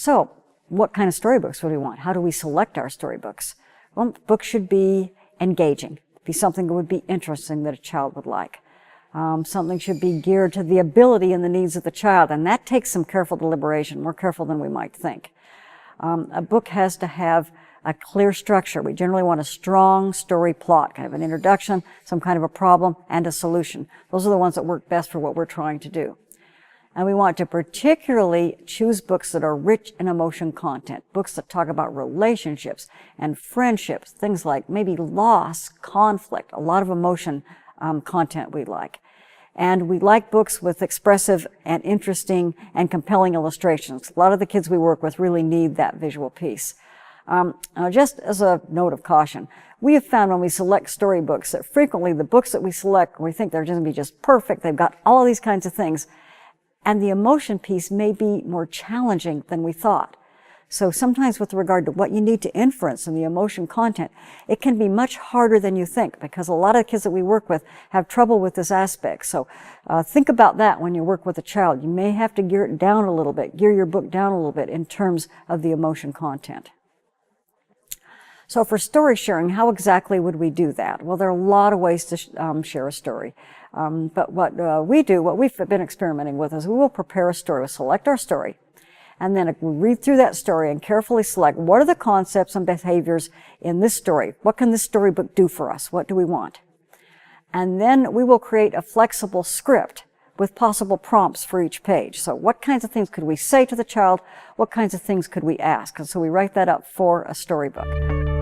So, what kind of storybooks would we want? How do we select our storybooks? Well, books should be engaging, be something that would be interesting that a child would like. Something should be geared to the ability and the needs of the child, and that takes some careful deliberation, more careful than we might think. A book has to have a clear structure. We generally want a strong story plot, kind of an introduction, some kind of a problem, and a solution. Those are the ones that work best for what we're trying to do. And we want to particularly choose books that are rich in emotion content, books that talk about relationships and friendships, things like maybe loss, conflict, a lot of emotion content we like. And we like books with expressive and interesting and compelling illustrations. A lot of the kids we work with really need that visual piece. Now just as a note of caution, we have found when we select storybooks that frequently the books that we select, we think they're going to be just perfect, they've got all of these kinds of things, and the emotion piece may be more challenging than we thought. So sometimes with regard to what you need to inference in the emotion content, it can be much harder than you think, because a lot of the kids that we work with have trouble with this aspect. So think about that when you work with a child. You may have to gear it down a little bit, gear your book down a little bit in terms of the emotion content. So for story sharing, how exactly would we do that? Well, there are a lot of ways to share a story. But what we do, what we've been experimenting with, is we will prepare a story. We'll select our story. And then we'll read through that story and carefully select what are the concepts and behaviors in this story. What can this storybook do for us? What do we want? And then we will create a flexible script with possible prompts for each page. So what kinds of things could we say to the child? What kinds of things could we ask? And so we write that up for a storybook.